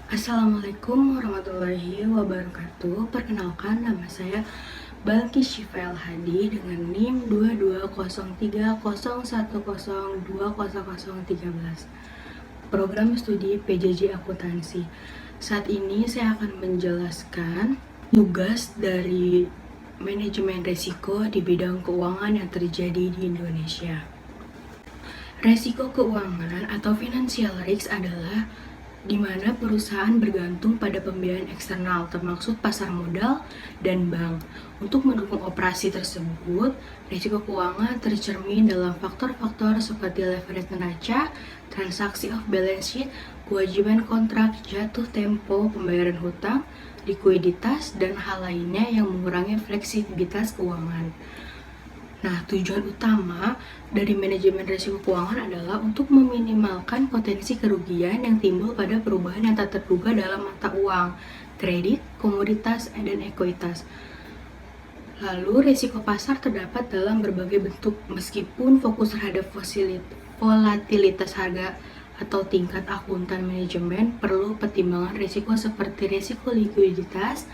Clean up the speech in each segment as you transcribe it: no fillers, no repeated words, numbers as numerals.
Assalamualaikum warahmatullahi wabarakatuh. Perkenalkan, nama saya Balki Syifael Hadi dengan NIM 220301020013. Program Studi PJJ Akuntansi. Saat ini saya akan menjelaskan tugas dari manajemen risiko di bidang keuangan yang terjadi di Indonesia. Resiko keuangan atau financial risk adalah di mana perusahaan bergantung pada pembiayaan eksternal, termasuk pasar modal dan bank. Untuk mendukung operasi tersebut, risiko keuangan tercermin dalam faktor-faktor seperti leverage neraca, transaksi off balance sheet, kewajiban kontrak, jatuh tempo, pembayaran hutang, likuiditas, dan hal lainnya yang mengurangi fleksibilitas keuangan. Nah, tujuan utama dari manajemen risiko keuangan adalah untuk meminimalkan potensi kerugian yang timbul pada perubahan yang tak terduga dalam mata uang, kredit, komoditas, dan ekuitas. Lalu, risiko pasar terdapat dalam berbagai bentuk, meskipun fokus terhadap volatilitas harga atau tingkat akuntan manajemen perlu pertimbangan risiko seperti risiko likuiditas,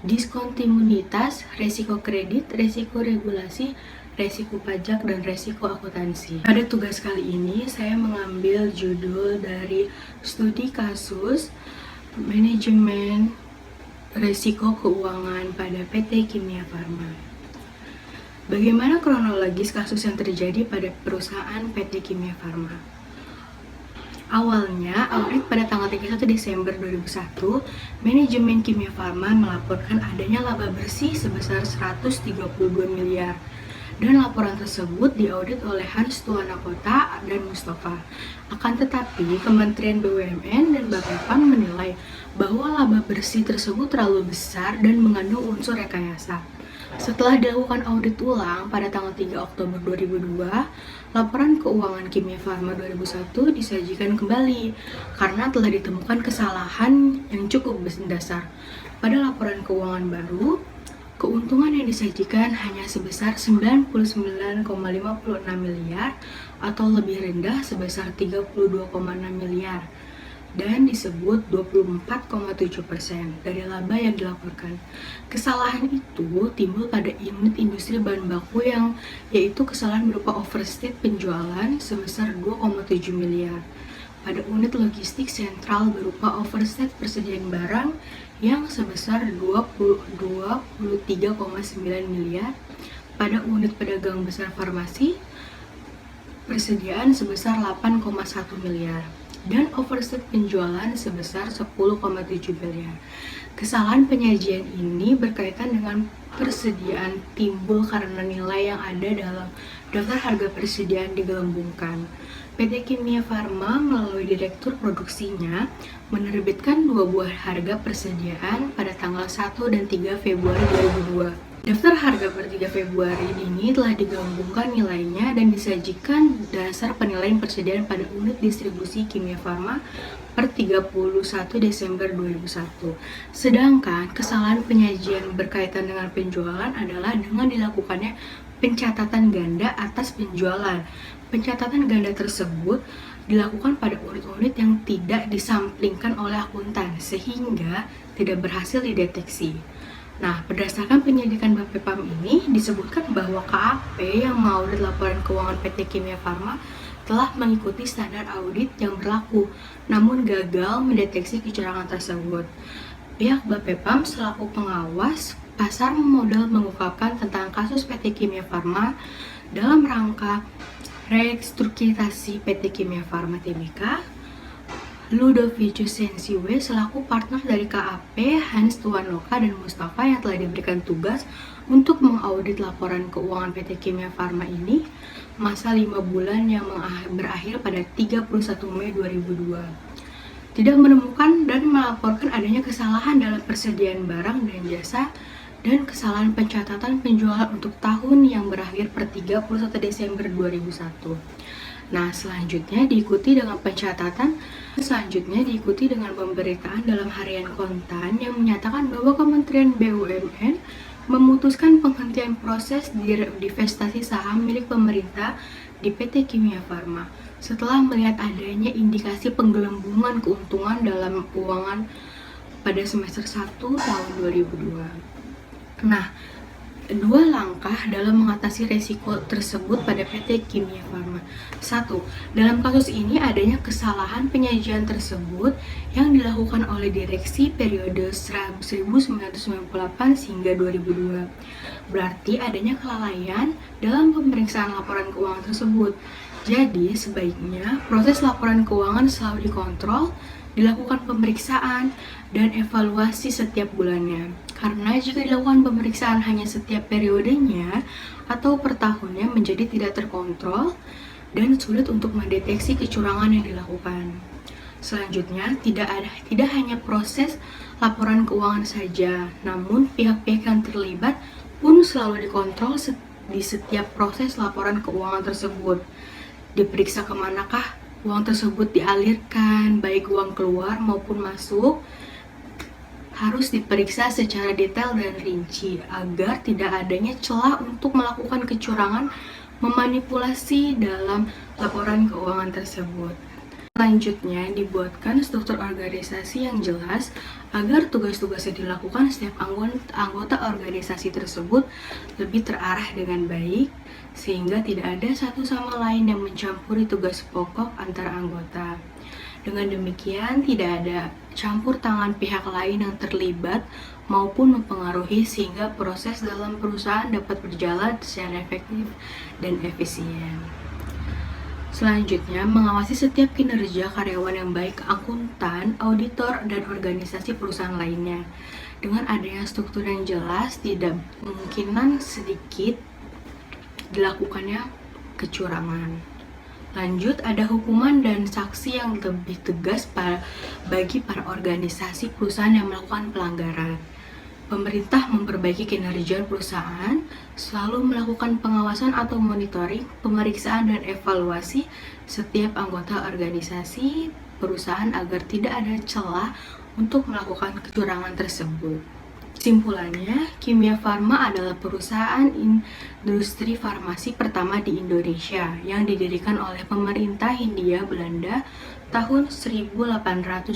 diskontinuitas, risiko kredit, risiko regulasi, resiko pajak, dan resiko akuntansi. Pada tugas kali ini, saya mengambil judul dari studi kasus manajemen resiko keuangan pada PT Kimia Farma. Bagaimana kronologis kasus yang terjadi pada perusahaan PT Kimia Farma? Awalnya, audit pada tanggal 31 Desember 2001, manajemen Kimia Farma melaporkan adanya laba bersih sebesar 132 miliar. Dan laporan tersebut diaudit oleh Hans Tuanakota dan Mustafa. Akan tetapi, Kementerian BUMN dan Bapepam menilai bahwa laba bersih tersebut terlalu besar dan mengandung unsur rekayasa. Setelah dilakukan audit ulang pada tanggal 3 Oktober 2002, laporan keuangan Kimia Farma 2001 disajikan kembali karena telah ditemukan kesalahan yang cukup mendasar. Pada laporan keuangan baru, keuntungan yang disajikan hanya sebesar 99,56 miliar atau lebih rendah sebesar 32,6 miliar dan disebut 24,7% dari laba yang dilaporkan. Kesalahan itu timbul pada unit industri bahan baku yaitu kesalahan berupa overstate penjualan sebesar 2,7 miliar. Pada unit logistik sentral berupa overstate persediaan barang yang sebesar 23,9 miliar. Pada unit pedagang besar farmasi, persediaan sebesar 8,1 miliar. Dan overstate penjualan sebesar 10,7 miliar. Kesalahan penyajian ini berkaitan dengan persediaan timbul karena nilai yang ada dalam daftar harga persediaan digelembungkan. PT Kimia Farma melalui direktur produksinya menerbitkan dua buah harga persediaan pada tanggal 1 dan 3 Februari 2002. Daftar harga per 3 Februari ini telah digelembungkan nilainya dan disajikan dasar penilaian persediaan pada unit distribusi Kimia Farma per 31 Desember 2001. Sedangkan kesalahan penyajian berkaitan dengan penjualan adalah dengan dilakukannya pencatatan ganda atas penjualan. Pencatatan ganda tersebut dilakukan pada unit-unit yang tidak disamplingkan oleh akuntan sehingga tidak berhasil dideteksi. Nah, berdasarkan penyelidikan Bapepam ini disebutkan bahwa KAP yang mengaudit laporan keuangan PT Kimia Farma telah mengikuti standar audit yang berlaku, namun gagal mendeteksi kecurangan tersebut. Pihak Bapepam selaku pengawas pasar modal mengungkapkan tentang kasus PT Kimia Farma dalam rangka restrukturisasi PT Kimia Farma Tbk. Ludovicius Sensiwe selaku partner dari KAP, Hans Tuanloka dan Mustafa yang telah diberikan tugas untuk mengaudit laporan keuangan PT Kimia Farma ini masa 5 bulan yang berakhir pada 31 Mei 2002. Tidak menemukan dan melaporkan adanya kesalahan dalam persediaan barang dan jasa dan kesalahan pencatatan penjualan untuk tahun yang berakhir per 31 Desember 2001. Nah, selanjutnya diikuti dengan pemberitaan dalam harian kontan yang menyatakan bahwa Kementerian BUMN memutuskan penghentian proses divestasi saham milik pemerintah di PT Kimia Farma. setelah melihat adanya indikasi penggelembungan keuntungan dalam keuangan pada semester 1 tahun 2002. Nah, dua langkah dalam mengatasi resiko tersebut pada PT Kimia Farma. 1. Dalam kasus ini adanya kesalahan penyajian tersebut yang dilakukan oleh direksi periode 1998 hingga 2002. Berarti adanya kelalaian dalam pemeriksaan laporan keuangan tersebut. Jadi, sebaiknya proses laporan keuangan selalu dikontrol, dilakukan pemeriksaan, dan evaluasi setiap bulannya. Karena jika dilakukan pemeriksaan hanya setiap periodenya atau per tahunnya menjadi tidak terkontrol dan sulit untuk mendeteksi kecurangan yang dilakukan. Selanjutnya, tidak hanya proses laporan keuangan saja, namun pihak-pihak yang terlibat pun selalu dikontrol di setiap proses laporan keuangan tersebut. Diperiksa kemanakah uang tersebut dialirkan, baik uang keluar maupun masuk, harus diperiksa secara detail dan rinci agar tidak adanya celah untuk melakukan kecurangan memanipulasi dalam laporan keuangan tersebut. Selanjutnya, dibuatkan struktur organisasi yang jelas agar tugas-tugas yang dilakukan setiap anggota organisasi tersebut lebih terarah dengan baik, sehingga tidak ada satu sama lain yang mencampuri tugas pokok antara anggota. Dengan demikian, tidak ada campur tangan pihak lain yang terlibat maupun mempengaruhi sehingga proses dalam perusahaan dapat berjalan secara efektif dan efisien. Selanjutnya, mengawasi setiap kinerja karyawan yang baik, akuntan, auditor, dan organisasi perusahaan lainnya. Dengan adanya struktur yang jelas, tidak kemungkinan sedikit dilakukannya kecurangan. Lanjut, ada hukuman dan sanksi yang lebih tegas bagi para organisasi perusahaan yang melakukan pelanggaran. Pemerintah memperbaiki kinerja perusahaan, selalu melakukan pengawasan atau monitoring, pemeriksaan dan evaluasi setiap anggota organisasi perusahaan agar tidak ada celah untuk melakukan kecurangan tersebut. Kesimpulannya, Kimia Farma adalah perusahaan industri farmasi pertama di Indonesia yang didirikan oleh pemerintah Hindia Belanda tahun 1817.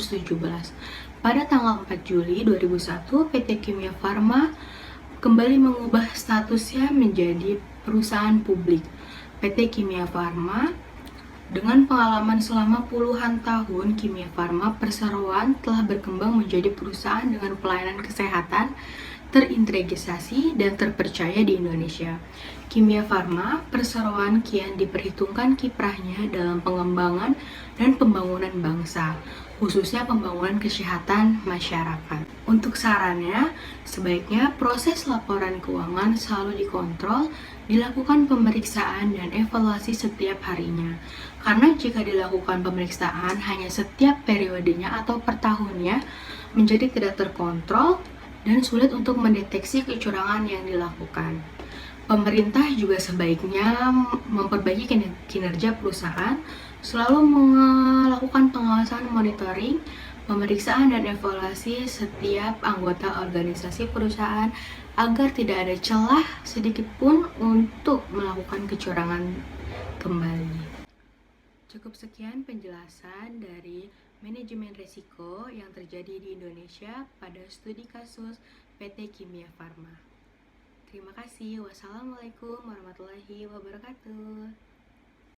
Pada tanggal 4 Juli 2001, PT Kimia Farma kembali mengubah statusnya menjadi perusahaan publik. PT Kimia Farma dengan pengalaman selama puluhan tahun, Kimia Farma Perseroan telah berkembang menjadi perusahaan dengan pelayanan kesehatan terintegrasi dan terpercaya di Indonesia. Kimia Farma Perseroan kian diperhitungkan kiprahnya dalam pengembangan dan pembangunan bangsa, khususnya pembangunan kesehatan masyarakat. Untuk sarannya, sebaiknya proses laporan keuangan selalu dikontrol, dilakukan pemeriksaan dan evaluasi setiap harinya. Karena jika dilakukan pemeriksaan hanya setiap periodenya atau per tahunnya, menjadi tidak terkontrol dan sulit untuk mendeteksi kecurangan yang dilakukan. Pemerintah juga sebaiknya memperbaiki kinerja perusahaan, selalu melakukan pengawasan, monitoring, pemeriksaan dan evaluasi setiap anggota organisasi perusahaan agar tidak ada celah sedikit pun untuk melakukan kecurangan kembali. Cukup sekian penjelasan dari manajemen risiko yang terjadi di Indonesia pada studi kasus PT Kimia Farma. Terima kasih. Wassalamualaikum warahmatullahi wabarakatuh.